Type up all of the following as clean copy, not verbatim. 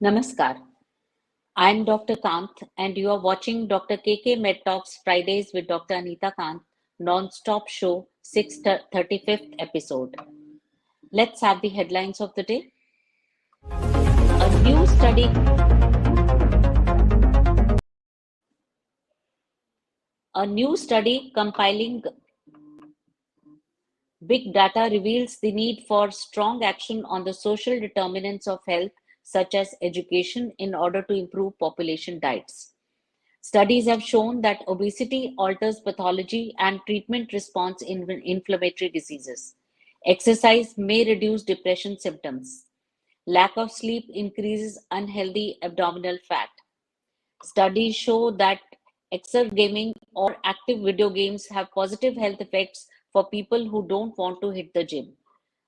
Namaskar. I'm Dr. Kant, and you are watching Dr. KK Med Talks Fridays with Dr. Anita Kant, non-stop show, 635th episode. Let's have the headlines of the day. A new study compiling big data reveals the need for strong action on the social determinants of health, such as education, in order to improve population diets. Studies have shown that obesity alters pathology and treatment response in inflammatory diseases. Exercise may reduce depression symptoms. Lack of sleep increases unhealthy abdominal fat. Studies show that excessive gaming or active video games have positive health effects for people who don't want to hit the gym.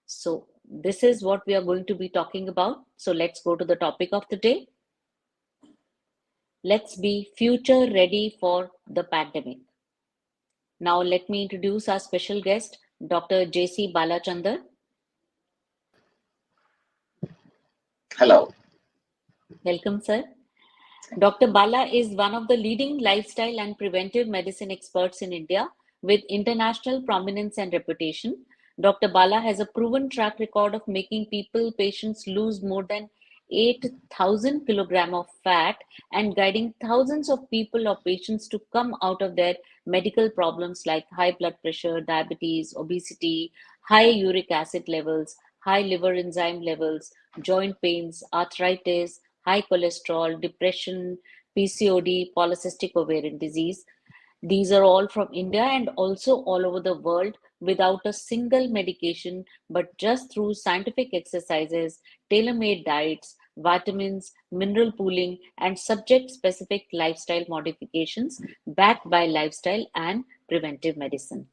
So, this is what we are going to be talking about. So, let's go to the topic of the day. Let's be future ready for the pandemic. Now, let me introduce our special guest, Dr. Jc Balachander. Hello. Welcome, sir. Dr. Bala is one of the leading lifestyle and preventive medicine experts in India with international prominence and reputation. Dr. Bala has a proven track record of making patients lose more than 8,000 kilograms of fat and guiding thousands of people or patients to come out of their medical problems like high blood pressure, diabetes, obesity, high uric acid levels, high liver enzyme levels, joint pains, arthritis, high cholesterol, depression, PCOD, polycystic ovarian disease. These are all from India and also all over the world without a single medication, but just through scientific exercises, tailor-made diets, vitamins, mineral pooling, and subject-specific lifestyle modifications backed by lifestyle and preventive medicine.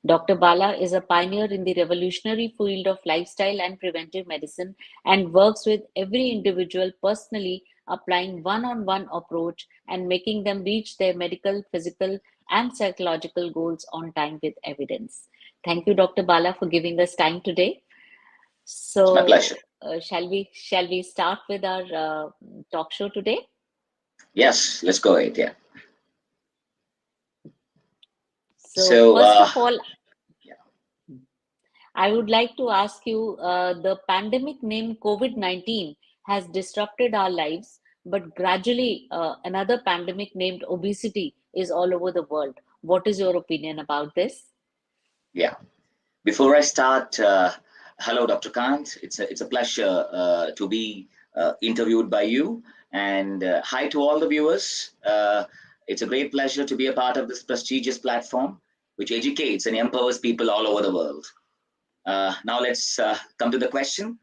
Dr. Bala is a pioneer in the revolutionary field of lifestyle and preventive medicine and works with every individual personally, applying one-on-one approach and making them reach their medical, physical, and psychological goals on time with evidence. Thank you, Dr. Bala, for giving us time today. So, it's my pleasure. Shall we start with our talk show today? Yes, let's go ahead. Yeah. So first of all, I would like to ask you, the pandemic named COVID-19 has disrupted our lives, but gradually another pandemic named obesity is all over the world. What is your opinion about this? Yeah. Before I start, hello, Dr. Kant. It's a pleasure to be interviewed by you. And hi to all the viewers. It's a great pleasure to be a part of this prestigious platform, which educates and empowers people all over the world. Now let's come to the question.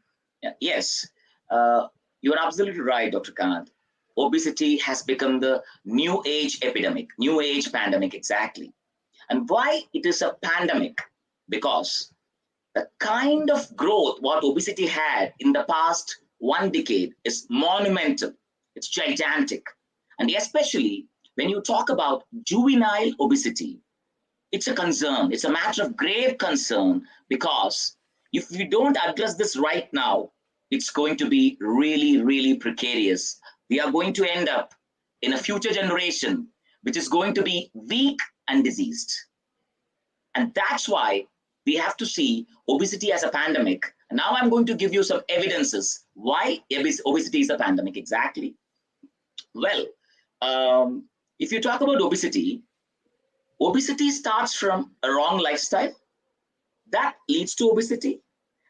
Yes, you're absolutely right, Dr. Kant. Obesity has become the new age epidemic, new age pandemic, exactly. And why it is a pandemic? Because the kind of growth what obesity had in the past 1 decade is monumental. It's gigantic. And especially when you talk about juvenile obesity, it's a concern. It's a matter of grave concern because if we don't address this right now, it's going to be really, really precarious. We are going to end up in a future generation which is going to be weak and diseased. And that's why we have to see obesity as a pandemic. And now I'm going to give you some evidences why obesity is a pandemic exactly. Well, if you talk about obesity starts from a wrong lifestyle. That leads to obesity.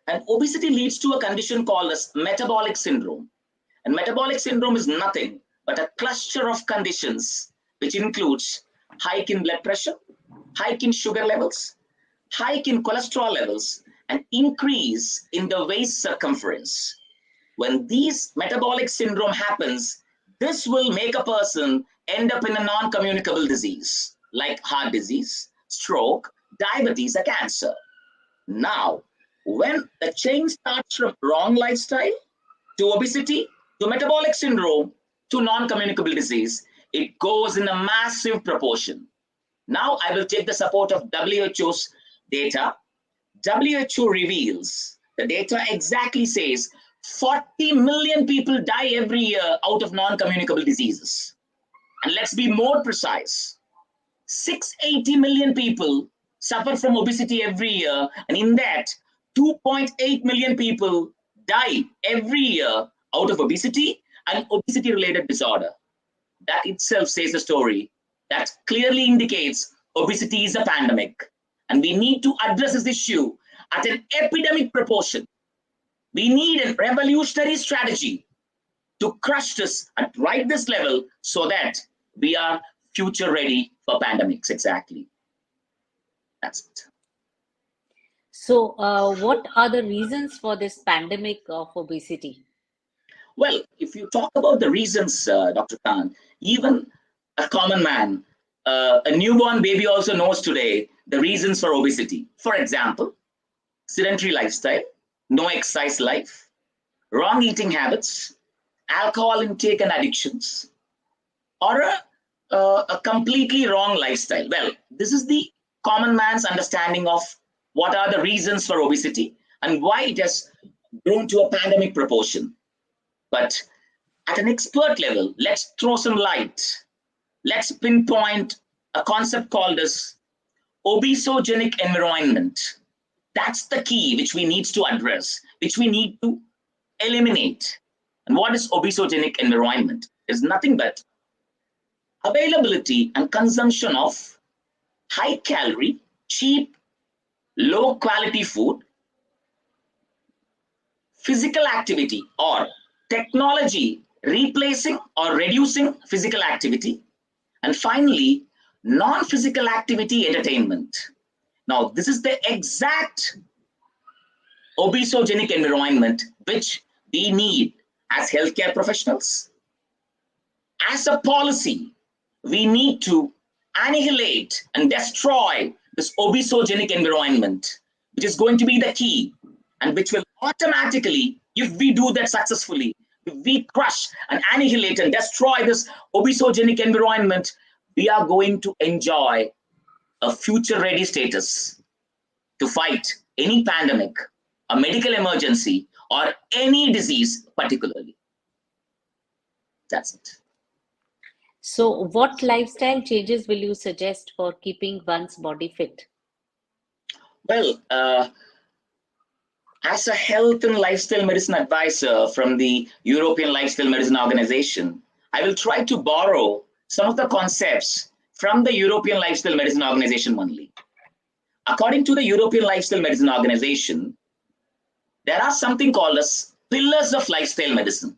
And obesity leads to a condition called as metabolic syndrome. And metabolic syndrome is nothing but a cluster of conditions which includes hike in blood pressure, hike in sugar levels, hike in cholesterol levels, and increase in the waist circumference. When these metabolic syndrome happens, this will make a person end up in a non-communicable disease like heart disease, stroke, diabetes, or cancer. Now, when the change starts from wrong lifestyle to obesity, to metabolic syndrome, to non-communicable disease, it goes in a massive proportion. Now, I will take the support of WHO's data. WHO reveals, the data exactly says 40 million people die every year out of non-communicable diseases. And let's be more precise, 680 million people suffer from obesity every year, and in that, 2.8 million people die every year out of obesity and obesity-related disorder. That itself says a story that clearly indicates obesity is a pandemic, and we need to address this issue at an epidemic proportion. We need a revolutionary strategy to crush this at right this level so that we are future ready for pandemics. Exactly. That's it. So, what are the reasons for this pandemic of obesity? Well, if you talk about the reasons, Dr. Khan, even a common man, a newborn baby also knows today the reasons for obesity. For example, sedentary lifestyle, no exercise life, wrong eating habits, alcohol intake and addictions, or a completely wrong lifestyle. Well, this is the common man's understanding of what are the reasons for obesity and why it has grown to a pandemic proportion. But at an expert level, let's throw some light. Let's pinpoint a concept called as obesogenic environment. That's the key which we need to address, which we need to eliminate. And what is obesogenic environment? It's nothing but availability and consumption of high calorie, cheap, low quality food, physical activity or technology replacing or reducing physical activity, and finally, non-physical activity entertainment. Now, this is the exact obesogenic environment which we need as healthcare professionals. As a policy, we need to annihilate and destroy this obesogenic environment, which is going to be the key and which will automatically, if we do that successfully, if we crush and annihilate and destroy this obesogenic environment, we are going to enjoy a future ready status to fight any pandemic, a medical emergency, or any disease particularly. That's it. So, what lifestyle changes will you suggest for keeping one's body fit? Well, as a health and lifestyle medicine advisor from the European Lifestyle Medicine Organization, I will try to borrow some of the concepts from the European Lifestyle Medicine Organization only. According to the European Lifestyle Medicine Organization, there are something called as pillars of lifestyle medicine.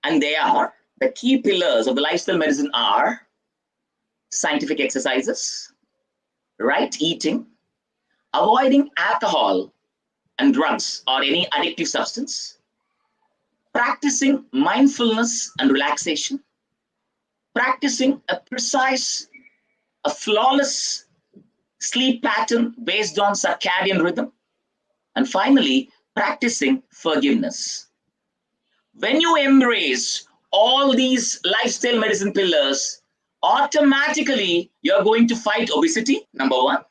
And they are, the key pillars of the lifestyle medicine are scientific exercises, right eating, avoiding alcohol and drugs or any addictive substance, practicing mindfulness and relaxation, practicing a precise, a flawless sleep pattern based on circadian rhythm, and finally, practicing forgiveness. When you embrace all these lifestyle medicine pillars, automatically you're going to fight obesity, number one.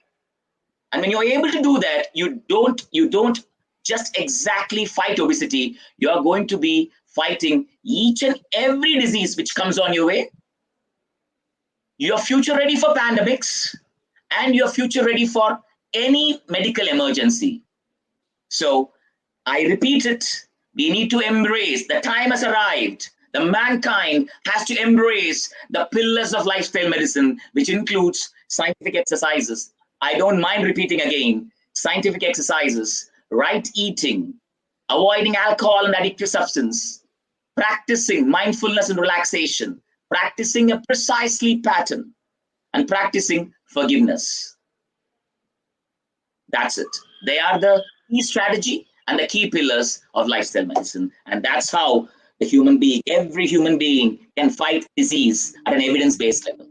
And when you're able to do that, you don't just exactly fight obesity. You're going to be fighting each and every disease which comes on your way. You're future ready for pandemics, and you're future ready for any medical emergency. So I repeat it, we need to embrace, the time has arrived. The mankind has to embrace the pillars of lifestyle medicine, which includes scientific exercises. I don't mind repeating again, scientific exercises, right eating, avoiding alcohol and addictive substance, practicing mindfulness and relaxation, practicing a precise sleep pattern, and practicing forgiveness. That's it. They are the key strategy and the key pillars of lifestyle medicine. And that's how the human being, every human being, can fight disease at an evidence-based level.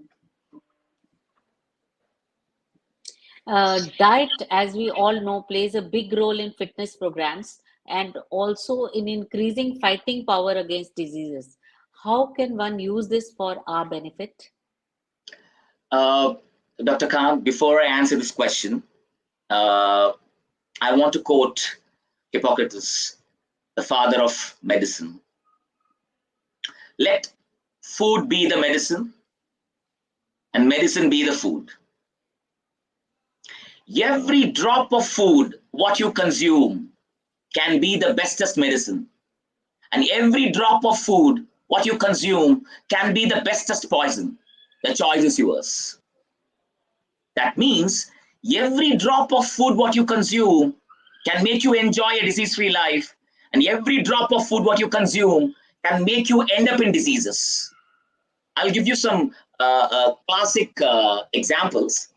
Diet, as we all know, plays a big role in fitness programs and also in increasing fighting power against diseases. How can one use this for our benefit? Dr. Khan, before I answer this question, I want to quote Hippocrates. the father of medicine. Let food be the medicine and medicine be the food. Every drop of food, what you consume, can be the bestest medicine. And every drop of food, what you consume, can be the bestest poison. The choice is yours. That means every drop of food, what you consume, can make you enjoy a disease-free life. And every drop of food, what you consume, can make you end up in diseases. I'll give you some classic examples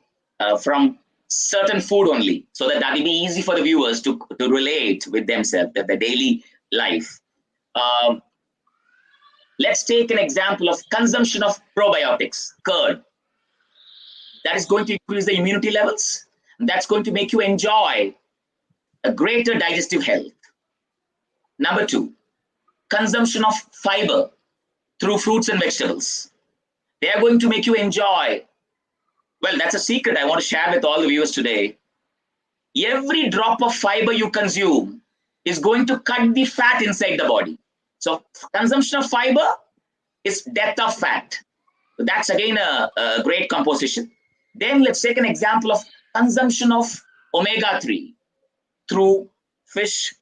from certain food only, so that will be easy for the viewers to relate with themselves, their daily life. Let's take an example of consumption of probiotics, curd. That is going to increase the immunity levels. And that's going to make you enjoy a greater digestive health. Number 2, consumption of fiber through fruits and vegetables. They are going to make you enjoy. Well, that's a secret I want to share with all the viewers today. Every drop of fiber you consume is going to cut the fat inside the body. So consumption of fiber is death of fat. So that's again a great composition. Then let's take an example of consumption of omega-3 through fish,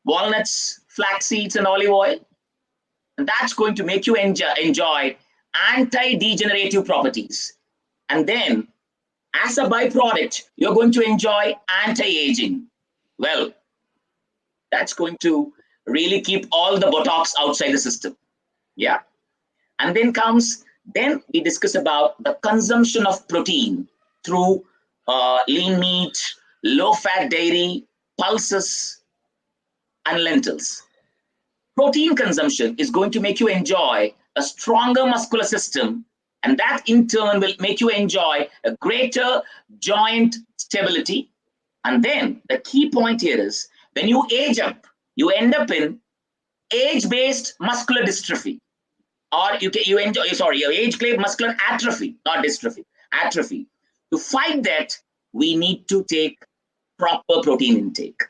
walnuts, flax seeds, and olive oil. And that's going to make you enjoy anti-degenerative properties. And then, as a byproduct, you're going to enjoy anti-aging. Well, that's going to really keep all the Botox outside the system. Yeah. And then we discuss about the consumption of protein through lean meat, low-fat dairy, pulses, and lentils. Protein consumption is going to make you enjoy a stronger muscular system, and that in turn will make you enjoy a greater joint stability. And then the key point here is, when you age up, you end up in age-based muscular dystrophy, or you enjoy, your age-based muscular atrophy, not dystrophy, atrophy. To fight that, we need to take proper protein intake.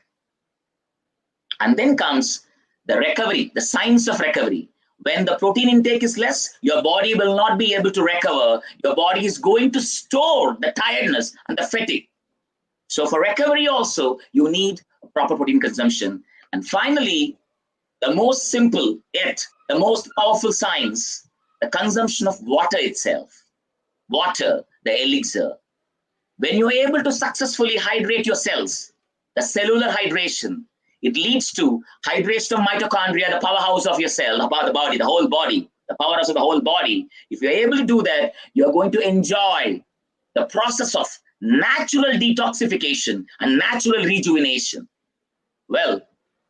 And then comes the recovery, the signs of recovery. When the protein intake is less, your body will not be able to recover. Your body is going to store the tiredness and the fatigue. So for recovery also, you need proper protein consumption. And finally, the most simple yet the most powerful science, the consumption of water itself. Water, the elixir. When you're able to successfully hydrate your cells, the cellular hydration, it leads to hydration of mitochondria, the powerhouse of your cell, about the body, the whole body, the powerhouse of the whole body. If you're able to do that, you're going to enjoy the process of natural detoxification and natural rejuvenation. Well,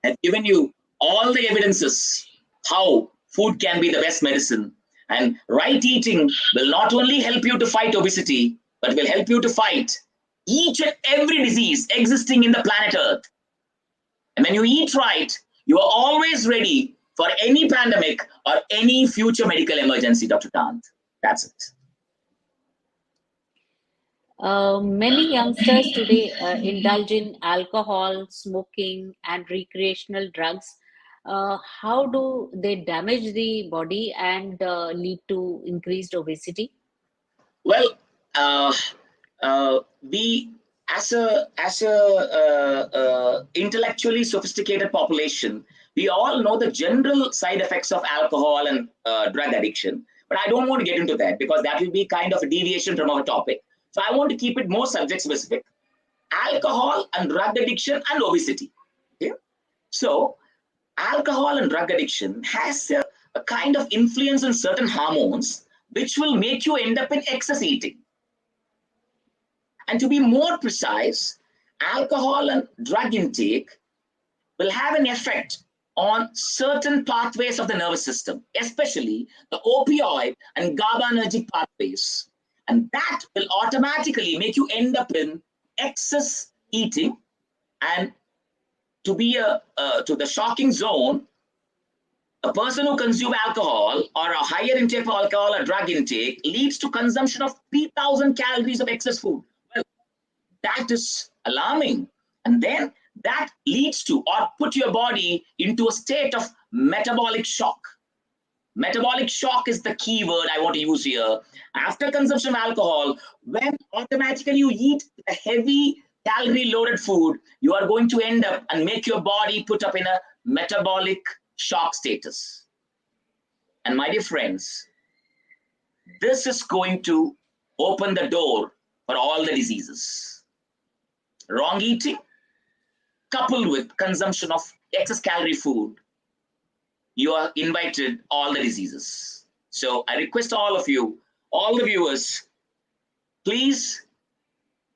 I've given you all the evidences how food can be the best medicine, and right eating will not only help you to fight obesity, but will help you to fight each and every disease existing in the planet Earth. And when you eat right, you are always ready for any pandemic or any future medical emergency, Dr. Kant. That's it. Many youngsters today indulge in alcohol, smoking, and recreational drugs. How do they damage the body and lead to increased obesity? Well, we as a intellectually sophisticated population, we all know the general side effects of alcohol and drug addiction. But I don't want to get into that because that will be kind of a deviation from our topic. So I want to keep it more subject specific. Alcohol and drug addiction and obesity. Okay? So alcohol and drug addiction has a kind of influence on certain hormones which will make you end up in excess eating. And to be more precise, alcohol and drug intake will have an effect on certain pathways of the nervous system, especially the opioid and GABAergic pathways. And that will automatically make you end up in excess eating. And to be to the shocking zone, a person who consumes alcohol or a higher intake of alcohol or drug intake leads to consumption of 3,000 calories of excess food. Well, that is alarming. And then that leads to or put your body into a state of metabolic shock. Metabolic shock is the key word I want to use here. After consumption of alcohol, when automatically you eat a heavy calorie loaded food, you are going to end up and make your body put up in a metabolic shock status. And my dear friends, this is going to open the door for all the diseases. Wrong eating coupled with consumption of excess calorie food, you are invited all the diseases. So I request all of you, all the viewers, please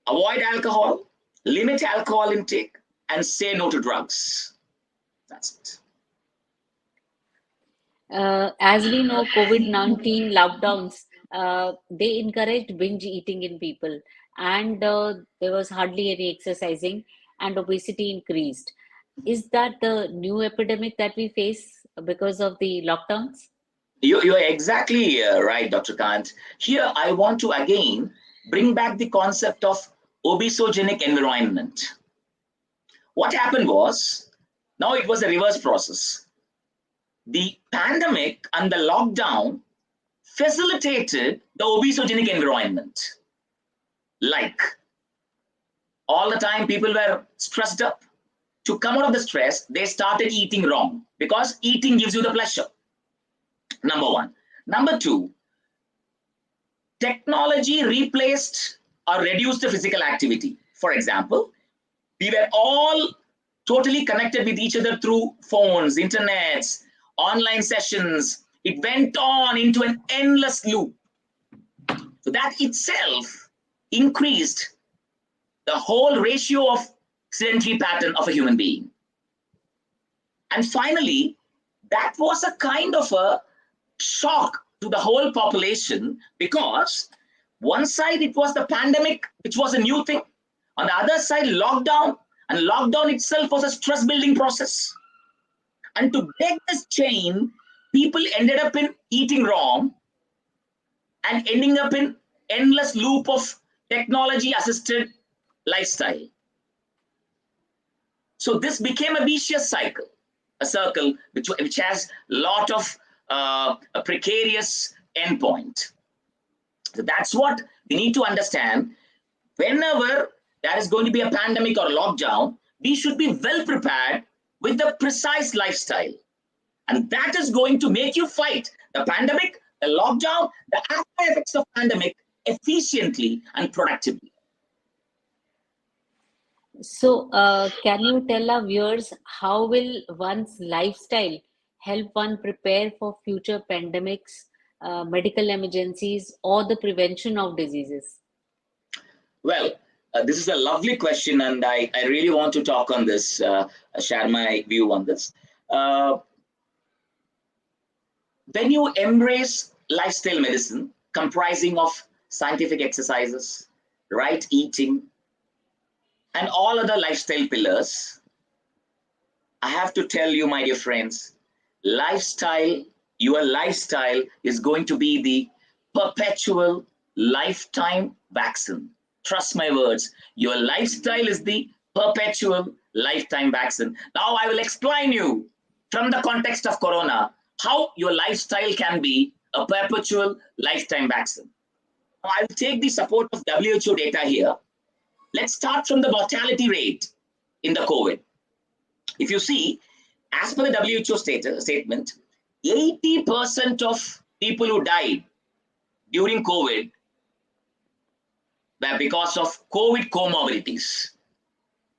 avoid alcohol, limit alcohol intake, and say no to drugs. That's it. As we know, COVID-19 lockdowns, they encouraged binge eating in people, and there was hardly any exercising, and obesity increased. Is that the new epidemic that we face because of the lockdowns? You are exactly right, Dr. Kant. Here, I want to again bring back the concept of obesogenic environment. What happened was, now it was a reverse process. The pandemic and the lockdown facilitated the obesogenic environment. Like, all the time people were stressed up. To come out of the stress, they started eating wrong because eating gives you the pleasure. Number one. Number two, technology replaced or reduced the physical activity. For example, we were all totally connected with each other through phones, internets, online sessions. It went on into an endless loop. So that itself increased the whole ratio of sedentary pattern of a human being. And finally, that was a kind of a shock to the whole population, because one side it was the pandemic, which was a new thing. On the other side, lockdown, and lockdown itself was a stress building process. And to break this chain, people ended up in eating wrong and ending up in endless loop of technology assisted lifestyle. So this became a vicious cycle, a circle which has a lot of a precarious endpoint. So that's what we need to understand. Whenever there is going to be a pandemic or a lockdown, we should be well prepared with the precise lifestyle. And that is going to make you fight the pandemic, the lockdown, the after effects of pandemic efficiently and productively. So, can you tell our viewers how will one's lifestyle help one prepare for future pandemics, medical emergencies, or the prevention of diseases? Well, this is a lovely question, and I really want to talk on this, share my view on this. When you embrace lifestyle medicine comprising of scientific exercises, right eating, and all other lifestyle pillars, I have to tell you, my dear friends, your lifestyle is going to be the perpetual lifetime vaccine. Trust my words, your lifestyle is the perpetual lifetime vaccine. Now I will explain you from the context of Corona, how your lifestyle can be a perpetual lifetime vaccine. Now I will take the support of WHO data here. Let's start from the mortality rate in the COVID. If you see, as per the WHO statement, 80% of people who died during COVID were because of COVID comorbidities.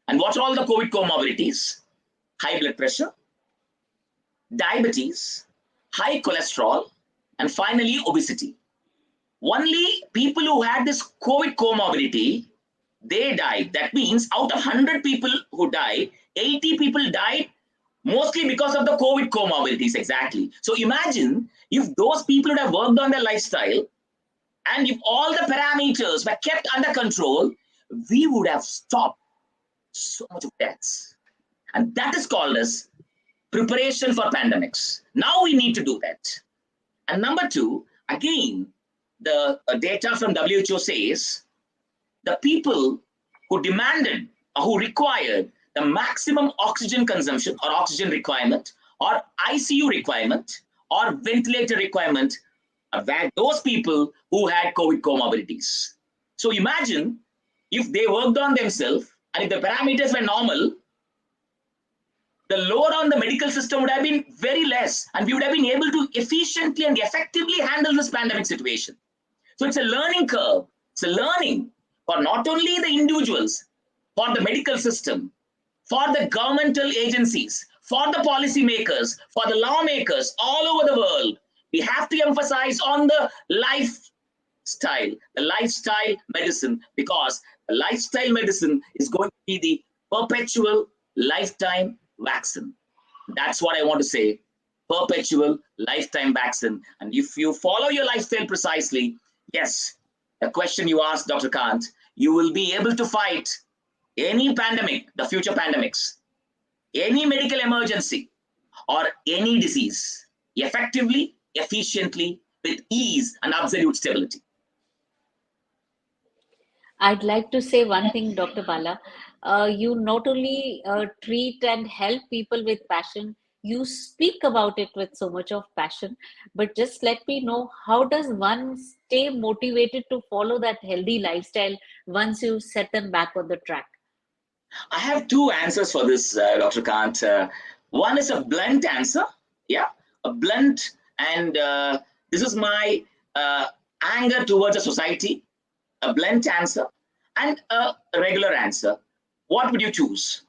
And what are all the COVID comorbidities? High blood pressure, diabetes, high cholesterol, and finally obesity. Only people who had this COVID comorbidity, they died. That means out of 100 people who died, 80 people died mostly because of the COVID comorbidities. Exactly. So imagine if those people would have worked on their lifestyle, and if all the parameters were kept under control, we would have stopped so much of deaths. And that is called as preparation for pandemics. Now we need to do that. And number two, again, the data from WHO says the people who demanded or who required the the maximum oxygen consumption or oxygen requirement or ICU requirement or ventilator requirement were those people who had COVID comorbidities. So imagine if they worked on themselves and if the parameters were normal, the load on the medical system would have been very less and we would have been able to efficiently and effectively handle this pandemic situation. So it's a learning curve. It's a learning for not only the individuals, for the medical system, for the governmental agencies, for the policymakers, for the lawmakers all over the world. We have to emphasize on the lifestyle medicine, because the lifestyle medicine is going to be the perpetual lifetime vaccine. That's what I want to say. Perpetual lifetime vaccine. And if you follow your lifestyle precisely, yes, the question you asked, Dr. Kant, you will be able to fight any pandemic, the future pandemics, any medical emergency, or any disease effectively, efficiently, with ease and absolute stability. I'd like to say one thing, Dr. Bala. You not only treat and help people with passion, you speak about it with so much of passion. But just let me know, how does one stay motivated to follow that healthy lifestyle once you set them back on the track? I have two answers for this, Dr. Kant. One is a blunt answer. Yeah, a blunt, and this is my anger towards the society. A blunt answer and a regular answer. What would you choose?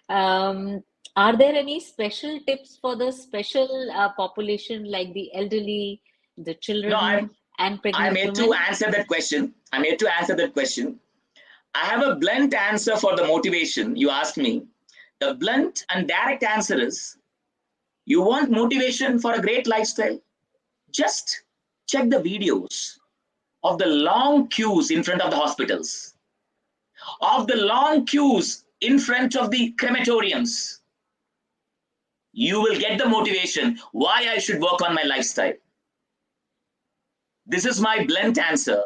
Are there any special tips for the special population like the elderly, the children, No, and I'm pregnant here women? to answer that question. I'm here to answer that question. I have a blunt answer for the motivation you asked me. The blunt and direct answer is, you want motivation for a great lifestyle? Just check the videos of the long queues in front of the hospitals, of the long queues in front of the crematoriums. You will get the motivation why I should work on my lifestyle. This is my blunt answer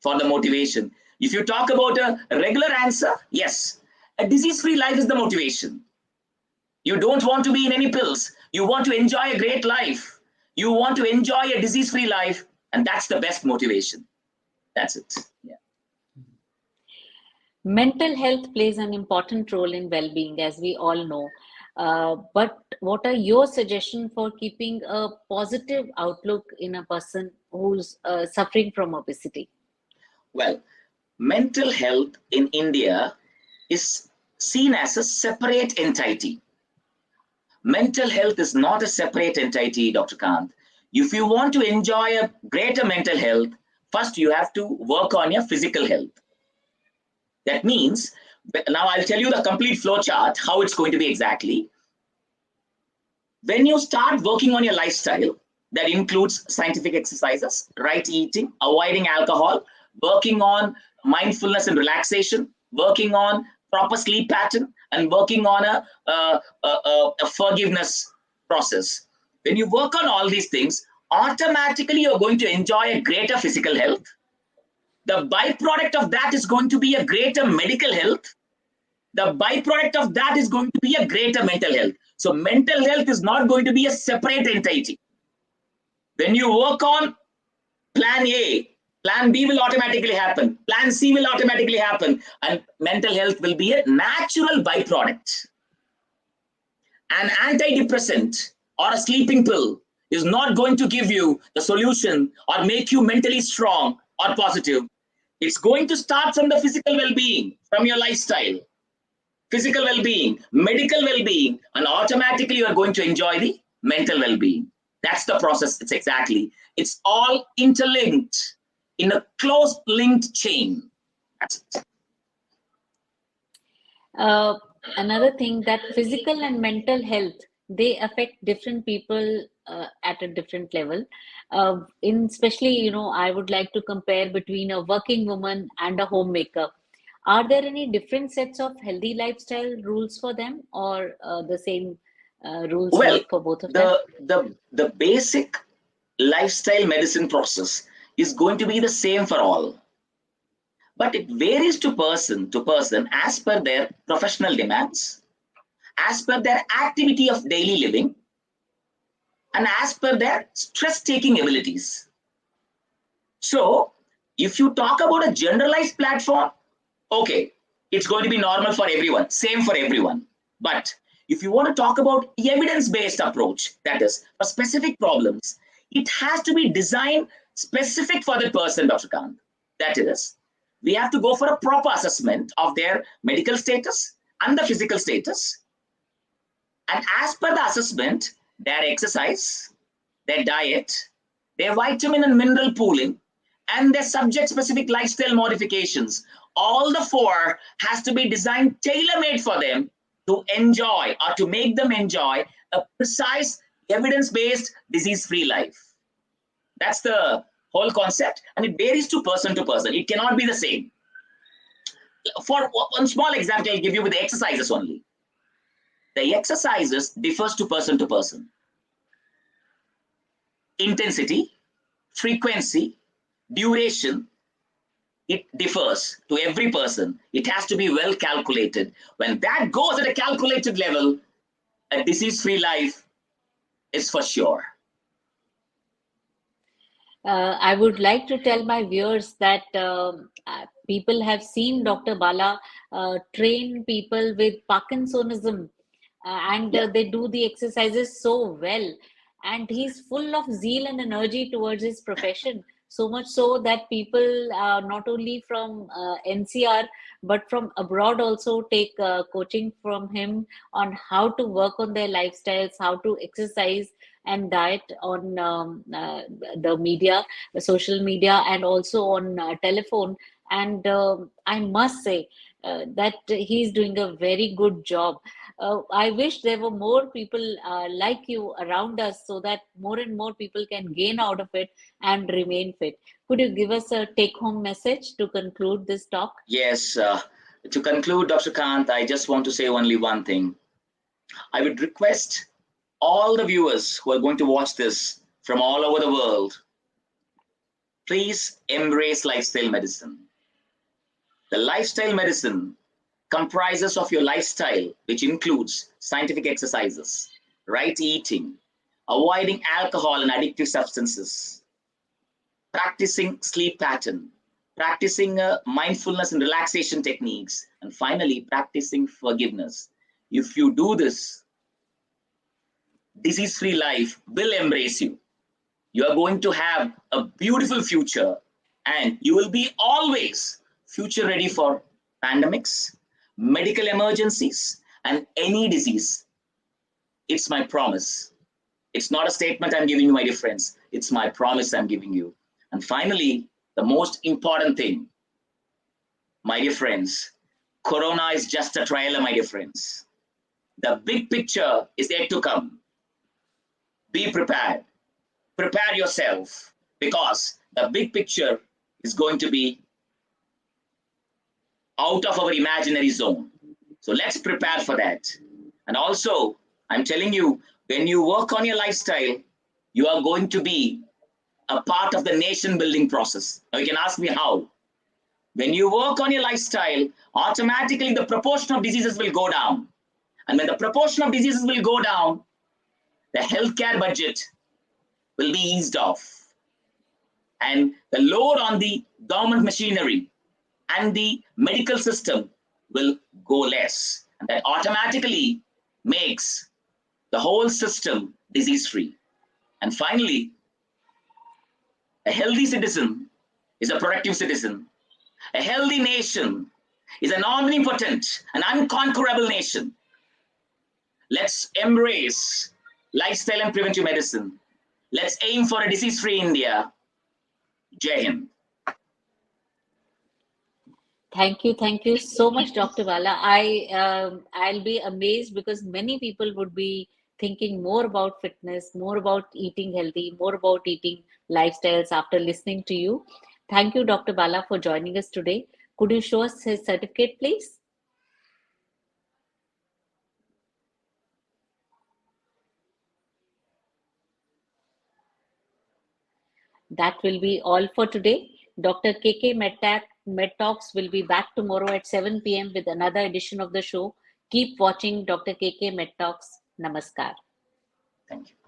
for the motivation. If you talk about a regular answer, yes, a disease-free life is the motivation. You don't want to be in any pills. You want to enjoy a great life. You want to enjoy a disease-free life, and that's the best motivation. That's it. Yeah. Mental health plays an important role in well-being, as we all know. But what are your suggestions for keeping a positive outlook in a person who's suffering from obesity? Well, mental health in India is seen as a separate entity. Mental health is not a separate entity, Dr. Kant. If you want to enjoy a greater mental health, first you have to work on your physical health. That means, now I'll tell you the complete flow chart, how it's going to be exactly. When you start working on your lifestyle, that includes scientific exercises, right eating, avoiding alcohol, working on mindfulness and relaxation, working on proper sleep pattern, and working on a forgiveness process. When you work on all these things, automatically you're going to enjoy a greater physical health. The byproduct of that is going to be a greater medical health. The byproduct of that is going to be a greater mental health. So mental health is not going to be a separate entity. When you work on plan A, plan B will automatically happen. Plan C will automatically happen. And mental health will be a natural byproduct. An antidepressant or a sleeping pill is not going to give you the solution or make you mentally strong or positive. It's going to start from the physical well-being, from your lifestyle. Physical well-being, medical well-being, and automatically you are going to enjoy the mental well-being. That's the process. It's all interlinked in a close linked chain. That's it. Another thing, that physical and mental health, they affect different people at a different level. In especially, I would like to compare between a working woman and a homemaker. Are there any different sets of healthy lifestyle rules for them, or the same rules Well, work for both of them? the basic lifestyle medicine process is going to be the same for all. but it varies to person as per their professional demands, as per their activity of daily living, and as per their stress-taking abilities. So if you talk about a generalized platform, okay, it's going to be normal for everyone, same for everyone. But if you want to talk about evidence-based approach, that is for specific problems, it has to be designed specific for the person, Dr. Kant. That is, we have to go for a proper assessment of their medical status and the physical status. And as per the assessment, their exercise, their diet, their vitamin and mineral pooling, and their subject specific lifestyle modifications, all the four has to be designed tailor-made for them to enjoy or to make them enjoy a precise evidence-based disease-free life. That's the whole concept, and it varies to person. It cannot be the same. For one small example, I'll give you with the exercises only. The exercises differs to person. Intensity, frequency, duration, it differs to every person. It has to be well calculated. When that goes at a calculated level, a disease-free life is for sure. I would like to tell my viewers that people have seen Dr. Bala train people with Parkinsonism, and they do the exercises so well. And he's full of zeal and energy towards his profession, so much so that people not only from NCR but from abroad also take coaching from him on how to work on their lifestyles, how to exercise and diet on the media, the social media, and also on telephone. And I must say that he's doing a very good job. I wish there were more people like you around us so that more and more people can gain out of it and remain fit. Could you give us a take-home message to conclude this talk? Yes. To conclude, Dr. Kant, I just want to say only one thing. I would request all the viewers who are going to watch this from all over the world, please embrace lifestyle medicine. The lifestyle medicine comprises of your lifestyle, which includes scientific exercises, right eating, avoiding alcohol and addictive substances, practicing sleep pattern, practicing mindfulness and relaxation techniques, and finally practicing forgiveness. If you do this, disease-free life will embrace you. You are going to have a beautiful future, and you will be always future ready for pandemics, medical emergencies, and any disease. It's my promise. It's not a statement I'm giving you, my dear friends. It's my promise I'm giving you. And finally, the most important thing, my dear friends, Corona is just a trailer, my dear friends. The big picture is yet to come. Be prepared. Prepare yourself, because the big picture is going to be out of our imaginary zone. So let's prepare for that. And also, I'm telling you, when you work on your lifestyle, you are going to be a part of the nation building process. Now you can ask me how. When you work on your lifestyle, automatically the proportion of diseases will go down. And when the proportion of diseases will go down, the healthcare budget will be eased off. And the load on the government machinery and the medical system will go less. And that automatically makes the whole system disease-free. And finally, a healthy citizen is a productive citizen. A healthy nation is an omnipotent, an unconquerable nation. Let's embrace lifestyle and preventive medicine. Let's aim for a disease-free India. Jai Hind. Thank you so much, Dr. Bala. I'll be amazed because many people would be thinking more about fitness, more about eating healthy, more about eating lifestyles after listening to you. Thank you, Dr. Bala, for joining us today. Could you show us his certificate, please? That will be all for today. Dr. KK Med Talks will be back tomorrow at 7 p.m. with another edition of the show. Keep watching Dr. KK Med Talks. Namaskar. Thank you.